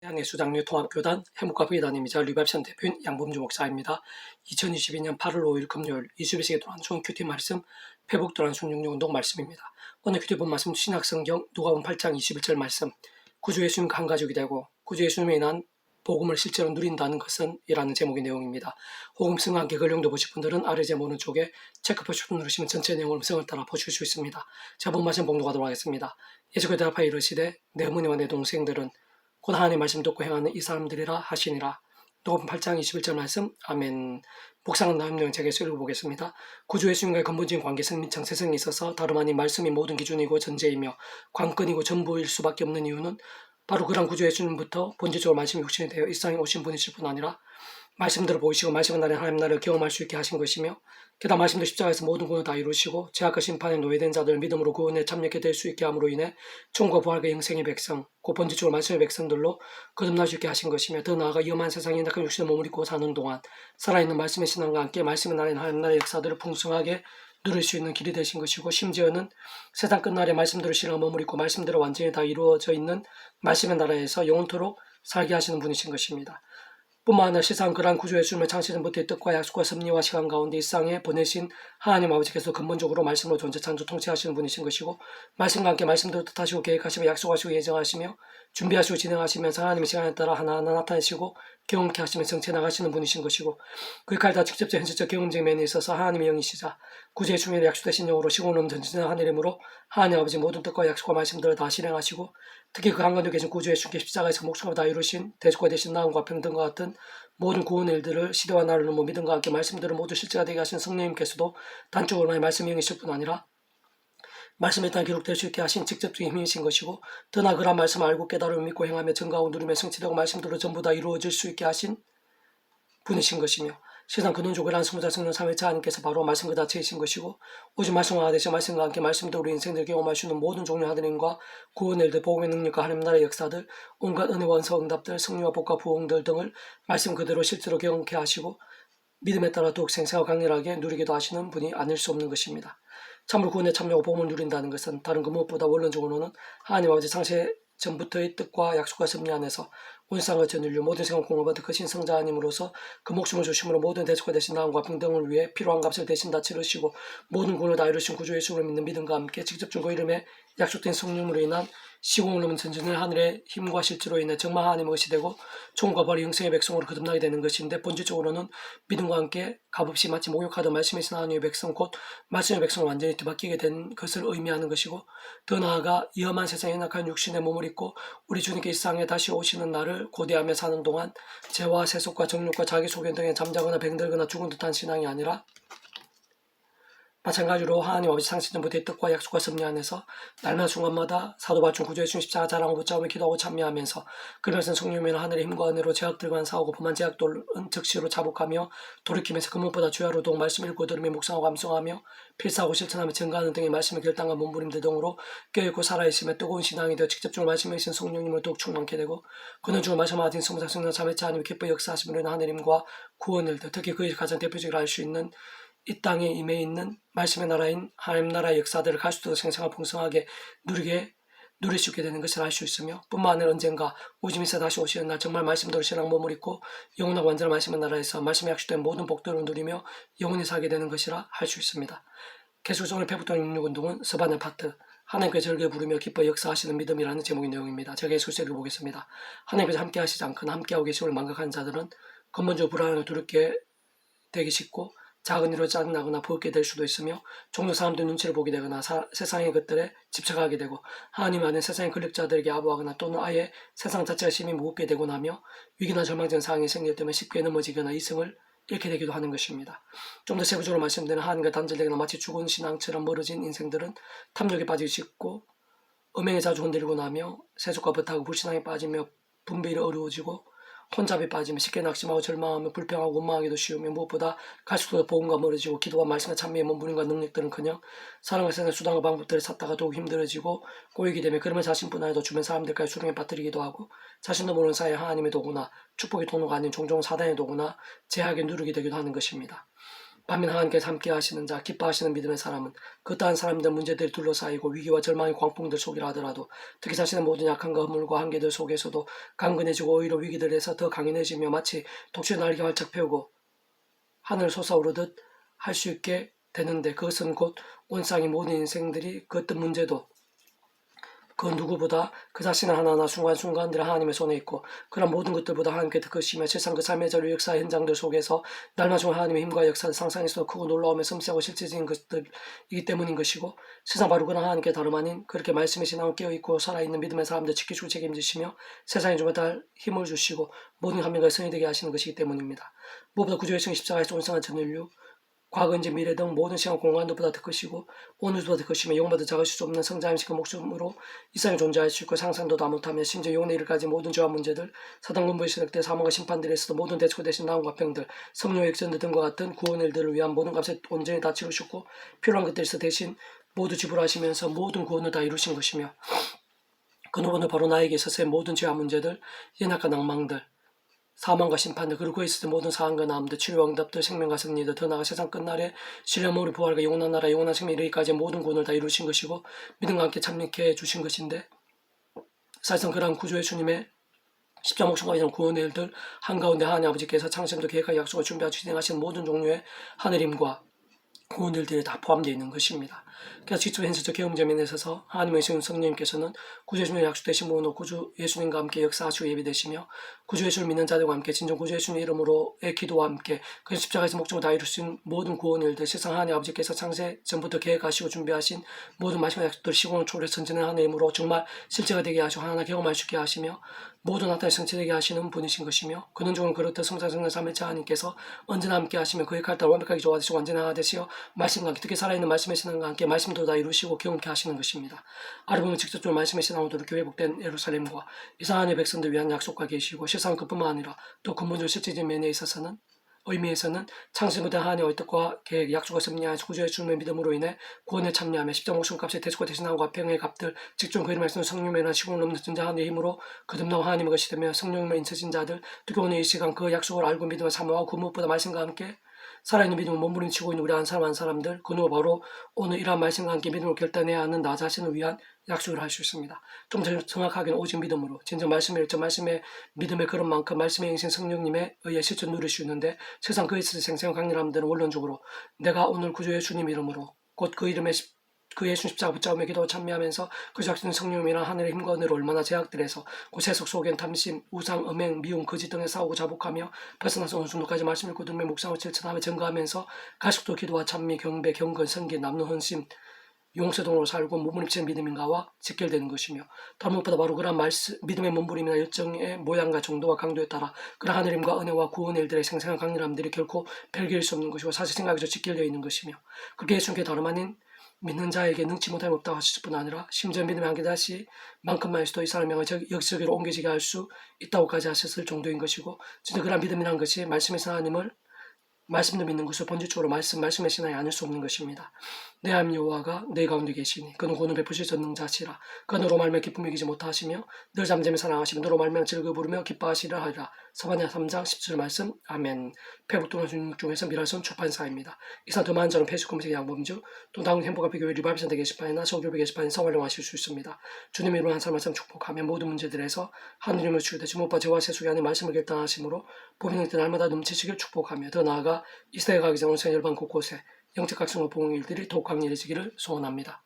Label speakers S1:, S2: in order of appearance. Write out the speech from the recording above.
S1: 양예수장로 통합교단 해묵과 부회장님이자 리밥션 대표인 양범주 목사입니다. 2022년 8월 5일 금요일 22시에 돌아온 좋은 큐티 말씀, 회복 돌아온 순종력 운동 말씀입니다. 오늘 큐티 본 말씀 신약성경 누가복음 8장 21절 말씀, 구주 예수님과 한 가족이 되고 구주 예수님에 인한 복음을 실제로 누린다는 것은 이라는 제목의 내용입니다. 혹음성과 함께 근령도 보실 분들은 아래 제목 오른쪽에 체크 표시를 누르시면 전체 내용을 음성을 따라 보실 수 있습니다. 자, 본 말씀 봉독하도록 하겠습니다. 예수께서 대답하여 이르시되 내 어머니와 내 동생들은 곧 하나님의 말씀 듣고 행하는 이 사람들이라 하시니라. 누가복음 8장 21절 말씀. 아멘. 묵상은 다음 내용 제게서 읽어보겠습니다. 구주 예수님과의 근본적인 관계성 및 정체성이 있어서 다름 아닌 말씀이 모든 기준이고 전제이며 관건이고 전부일 수밖에 없는 이유는 바로 그런 구주 예수님부터 본질적으로 말씀이 육신이 되어 이 세상에 오신 분이실 뿐 아니라 말씀대로 보이시고 말씀은 나를 하나님 나라를 경험할 수 있게 하신 것이며 게다가 말씀도 십자가에서 모든 구원을 다 이루시고 죄악과 심판에 노예된 자들을 믿음으로 구원에 참여하게 될 수 있게 함으로 인해 총과 부활과 영생의 백성, 곧 본질적으로 말씀의 백성들로 거듭날 수 있게 하신 것이며 더 나아가 위험한 세상에 약한 육신의 몸을 입고 사는 동안 살아있는 말씀의 신앙과 함께 말씀의 나라인 하나님 나라의 역사들을 풍성하게 누릴 수 있는 길이 되신 것이고 심지어는 세상 끝날에 말씀대로 신앙을 머무르고 말씀대로 완전히 다 이루어져 있는 말씀의 나라에서 영원토록 살게 하시는 분이신 것입니다. 뿐만 아니라 세상 그러한 구주 예수님을 창세전부터의 뜻과 약속과 섭리와 시간 가운데 이 세상에 보내신 하나님 아버지께서 근본적으로 말씀으로 존재 창조 통치하시는 분이신 것이고 말씀과 함께 말씀대로 뜻하시고 계획하시고 약속하시고 예정하시며 준비하시고 진행하시면서 하나님의 시간에 따라 하나하나 나타내시고 경험케 하시며 정체 나가시는 분이신 것이고 그 칼다 직접적 현실적 경험적 면에 있어서 하나님의 영이시자 구주 예수님의 약속되신 영으로 시공을 전진한 하늘이므로 하나님 아버지 모든 뜻과 약속과 말씀들을 다 실행하시고 특히 그 한가운데 계신 구주 예수님께 십자가에서 목숨을 다 이루신 대속과 되신 나음과 평등과 같은 모든 구원의 일들을 시대와 나를 넘어 믿음과 함께 말씀들을 모두 실제가 되게 하신 성령님께서도 단적으로나의 말씀의 영이실 뿐 아니라 말씀에 따라 기록될 수 있게 하신 직접적인 힘이신 것이고 더 나아 그런 말씀을 알고 깨달음을 믿고 행하며 증거하고 누리며 성취되고 말씀대로 전부 다 이루어질 수 있게 하신 분이신 것이며 세상 근원적으로 한 스무자 성령 삼위일체 하나님께서 바로 말씀 그 자체이신 것이고 오직 말씀과 되신 말씀과 함께 말씀대로 우리 인생들 경험할 수 있는 모든 종류의 하나님과 구원의 일들 복음의 능력과 하나님 나라의 역사들 온갖 은혜와 원서 응답들 성령과 복과 부흥들 등을 말씀 그대로 실제로 경험케 하시고 믿음에 따라 더욱 생생하고 강렬하게 누리기도 하시는 분이 아닐 수 없는 것입니다. 참으로 구원에 참여하고 복음을 누린다는 것은 다른 그 무엇보다 원론적으로는 하나님 아버지 창세 전부터의 뜻과 약속과 섭리 안에서 온 세상과 전 인류 모든 생활 공업받은 크신 성자님으로서 그 목숨을 주심으로 모든 대속화 되신 나음과 평등을 위해 필요한 값을 대신 다 치르시고 모든 구원을 다 이루신 구주 예수를 믿는 믿음과 함께 직접 그 이름에 약속된 성령으로 인한 시공을 넘은 전진을 하늘의 힘과 실제로 인해 정말 하나님의 것이 되고 총과 벌이 영생의 백성으로 거듭나게 되는 것인데 본질적으로는 믿음과 함께 값없이 마치 목욕하던 말씀이신 하나님의 백성 곧 말씀의 백성을 완전히 뒤바뀌게 된 것을 의미하는 것이고 더 나아가 위험한 세상에 낙한 육신의 몸을 입고 우리 주님께 이 세상에 다시 오시는 날을 고대하며 사는 동안 죄와 세속과 정욕과 자기소견 등에 잠자거나 병들거나 죽은 듯한 신앙이 아니라 마찬가지로 하나님 아버지 창세전부터의 뜻과 약속과 섭리 안에서 날마다 순간마다 사도바중 구주 예수님 십자가 자랑하고 붙잡으며 기도하고 참여하면서 그러면서 성령이나 하늘의 힘과 은혜로 죄악들과 싸우고 범한 죄악들은 즉시로 자복하며 돌이키면서 그 무엇보다 주야로 더욱 말씀 읽고 들으며 묵상하고 감성하며 필사하고 실천하며 증가하는 등의 말씀의 결단과 몸부림들 등으로 껴있고 살아있으며 뜨거운 신앙이 되어 직접적으로 말씀에 있는 성령님을 더욱 충만케 되고 그는 주로 말씀 하신 성자 성령 자매차 하나님의 기뻐 역사하시며 있는 하늘님과 구원을 특히 그의 가장 대표적으로 알 수 있는 이 땅에 임해 있는 말씀의 나라인 하나님 나라의 역사들을 갈수록 생생하고 풍성하게 누릴 수 있게 되는 것을 알 수 있으며 뿐만 아니라 언젠가 오심에서 다시 오시는 날 정말 말씀대로 신앙 몸을 입고 영원하고 완전한 말씀의 나라에서 말씀에 약속된 모든 복들을 누리며 영원히 살게 되는 것이라 할 수 있습니다. 계속해서 오늘 페북동 66운동은 서반의 파트 하나님께 즐겨 부르며 기뻐 역사하시는 믿음이라는 제목의 내용입니다. 제가 예수를 읽어보겠습니다. 하나님께서 함께 하시지 않거나 함께하고 계심을 망각하는 자들은 근본적으로 불안하고 두렵게 되기 쉽고 작은 일로 짜증나거나 부럽게 될 수도 있으며 종교 사람들 눈치를 보게 되거나 세상의 것들에 집착하게 되고 하나님 안에 세상의 권력자들에게 아부하거나 또는 아예 세상 자체가 심히 무겁게 되곤 하며 위기나 절망적인 상황이 생길 때면 쉽게 넘어지거나 이성을 잃게 되기도 하는 것입니다. 좀 더 세부적으로 말씀드리면 하나님과 단절되거나 마치 죽은 신앙처럼 멀어진 인생들은 탐욕에 빠지기 쉽고 음행에 자주 흔들리고 나며 세속과 버타고 불신앙에 빠지며 분별이 어려워지고 혼잡에 빠지며 쉽게 낙심하고 절망하며 불평하고 원망하기도 쉬우며 무엇보다 갈수록 더 복음과 멀어지고 기도와 말씀과 찬미의 몸부림과 능력들은커녕 사랑과 세상의 수단과 방법들을 찾다가 더욱 힘들어지고 꼬이게 되며 그러면 자신뿐 아니라 주변 사람들까지 수렁에 빠뜨리기도 하고 자신도 모르는 사이에 하나님의 도구나 축복의 통로가 아닌 종종 사단의 도구나 제약에 누르게 되기도 하는 것입니다. 반면 하나님께서 함께 하시는 자, 기뻐하시는 믿음의 사람은 그떠한 사람들 문제들이 둘러싸이고 위기와 절망의 광풍들 속이라 하더라도 특히 자신의 모든 약함과 허물과 한계들 속에서도 강건해지고 오히려 위기들에서 더 강인해지며 마치 독수리 날개 활짝 펴고 하늘 솟아오르듯 할 수 있게 되는데, 그것은 곧 온 쌍의 모든 인생들이 그 어떤 문제도 그 누구보다 그 자신의 하나하나 순간순간들 하나님의 손에 있고 그런 모든 것들보다 하나님께 더 크시며 세상 그 삶의 전류 역사 현장들 속에서 날마다 하나님의 힘과 역사를 상상해서 크고 놀라우며 섬세하고 실제적인 것들이기 때문인 것이고, 세상 바로 그런 하나님께 다름 아닌 그렇게 말씀의 신앙을 깨어있고 살아있는 믿음의 사람들 지키시고 책임지시며 세상에 좀 더 힘을 주시고 모든 한 명과 성이 되게 하시는 것이기 때문입니다. 무엇보다 구주의 성 십자가에서 온성한 전 인류, 과거, 현재, 미래 등 모든 시간 공간들보다 더 크시고 오늘보다 더 크시며 영원보다 작으실 수 없는 성자임신 그 목숨으로 이 세상에 존재할 수 있고 상상도 다 못하며 심지어 영원의 일까지 모든 죄와 문제들, 사단 군부의 시작될 사망과 심판들에서도 모든 대처가 되신 나음과 병들, 성령의 역전들 등과 같은 구원 일들을 위한 모든 값을 온전히 다 치르셨고 필요한 것들에서 대신 모두 지불하시면서 모든 구원을 다 이루신 것이며, 그 누구는 바로 나에게 있어서의 모든 죄와 문제들, 연약과 낭망들, 사망과 심판들, 그리고 그에 있을 모든 사항과 나음들, 치료와 응답들, 생명과 승리들, 더 나아가 세상 끝날에 신령모리 부활과 영원한 나라, 영원한 생명 이르기까지 모든 구원을 다 이루신 것이고 믿음과 함께 참여케 해주신 것인데, 사실상 그러한 구주의 주님의 십자가 목숨과 이런 구원의 일들 한가운데 하나님 아버지께서 창세부터 계획하여 약속을 준비하고 진행하신 모든 종류의 하늘임과 구원 일들이 다 포함되어 있는 것입니다. 그래서 직접 현실적 경험점에 있어서 하나님의 성령님께서는 구주 예수님의 약속되신 모든 구주 예수님과 함께 역사하시고 예비되시며 구주 예수를 믿는 자들과 함께 진정 구주 예수님의 이름으로의 기도와 함께 그 십자가에서 목적을 다 이루신 모든 구원 일들, 세상 하나님 아버지께서 창세 전부터 계획하시고 준비하신 모든 말씀과 약속들 시공을 초월해 전진한 하나님의 힘으로 정말 실제가 되게 하시고 하나하나 경험할 수 있게 하시며 모두 나타내 성취되게 하시는 분이신 것이며, 그는 조금 그렇듯 성자성자 삼일체 하나님께서 언제나 함께 하시며 그의 칼날 완벽하게 조화되시고 완전하게 되시어 말씀과 함께 특히 살아있는 말씀의 신앙과 함께 말씀도 다 이루시고 경험케 하시는 것입니다. 알아보면 직접적으로 말씀의 신앙으로 이렇게 회복된 예루살렘과 이스라엘 백성들 위한 약속과 계시고 세상 그뿐만 아니라 또 근본적으로 실제적인 면에 있어서는 의미에서는 창세부터 하나님의 뜻과 계획, 약속을 승리하여 구주의 주님의 믿음으로 인해 구원에 참여하며 십자가 목숨값의 대속과 대신함과 병의 값들, 직접 그 이름을 쓰는 성령이나 시공을 넘는 전자 하나님의 힘으로 거듭나고 하나님의 것이 되며 성령님의 인쳐진 자들, 특히 오늘 이 시간 그 약속을 알고 믿음을 사모하고 그 무엇보다 말씀과 함께 살아있는 믿음을 몸부림치고 있는 우리 한 사람 한 사람들, 그 누가 바로 오늘 이러한 말씀과 함께 믿음을 결단해야 하는 나 자신을 위한 약속을 할 수 있습니다. 좀 더 정확하게는 오직 믿음으로 진정 말씀의 일정, 말씀의 믿음의 그릇만큼 말씀의 인생 성령님에 의해 실천 누릴 수 있는데, 세상 그에 있어서 생생한 강렬함들은 원론적으로 내가 오늘 구주의 주님 이름으로 곧 그 이름의 그 예수 십자가 붙잡으며 기도와 참여하면서 그 작전 성령이나 하늘의 힘과 은혜로 얼마나 제약들에서 그 세속 속엔 탐심, 우상, 음행, 미움, 거짓 등에 싸우고 자복하며 벗어나서 어느 정도까지 말씀 읽고 듣며 묵상을 실천하며 증거하면서 가식도 기도와 찬미, 경배, 경건, 성기, 남는 헌신, 용서동으로 살고 몸부림치는 믿음인가와 직결되는 것이며, 다른 무엇보다 바로 그러한 말씀, 믿음의 몸부림이나 열정의 모양과 정도와 강도에 따라 그러한 하늘임과 은혜와 구원의 일들의 생생한 강렬함들이 결코 별개일 수 없는 것이고 사실 생각에서 직결되어 있는 것이며, 그렇게 예수님께 다름 아닌 믿는 자에게 능치 못함이 없다고 하실 뿐 아니라 심지어 믿음의 한계다시 만큼만 해서도 이 사람을 향해 여기저기로 옮겨지게 할 수 있다고까지 하셨을 정도인 것이고, 진짜 그러한 믿음이라는 것이 말씀에서 하나님을 말씀도 믿는 것을 본질적으로 말씀의 신앙이 아닐 수 없는 것입니다. 내 하나님 여호와가 내 가운데 계시니 그는 구원을 베푸실 전능자시라. 그가 너로 말미암아 기쁨을 이기지 못하시며 늘 잠잠히 사랑하시며 너로 말미암아 즐거이 부르며 기뻐하시리라 하리라. 사바냐 3장 10절 말씀. 아멘. 페북동화 중국 중에서 미라선 출판사입니다. 이상 더 많은 저는 페이스북 검색 양범주 또 다음 행복한 교회 리바이브센터 게시판이나 서울교회 게시판에서 활용하실 수 있습니다. 주님의 이름으로 한 사람 말씀 축복하며 모든 문제들에서 하느님을 주되 주목과 죄와 세속이 아닌 말씀을 결단하심으로 보이는 때 날마다 넘치시길 축복하며 더 나아가 이 세대 가기 전 온생 열방 곳곳에 영적 각성과 봉의 일들이 더욱 강렬해지기를 소원합니다.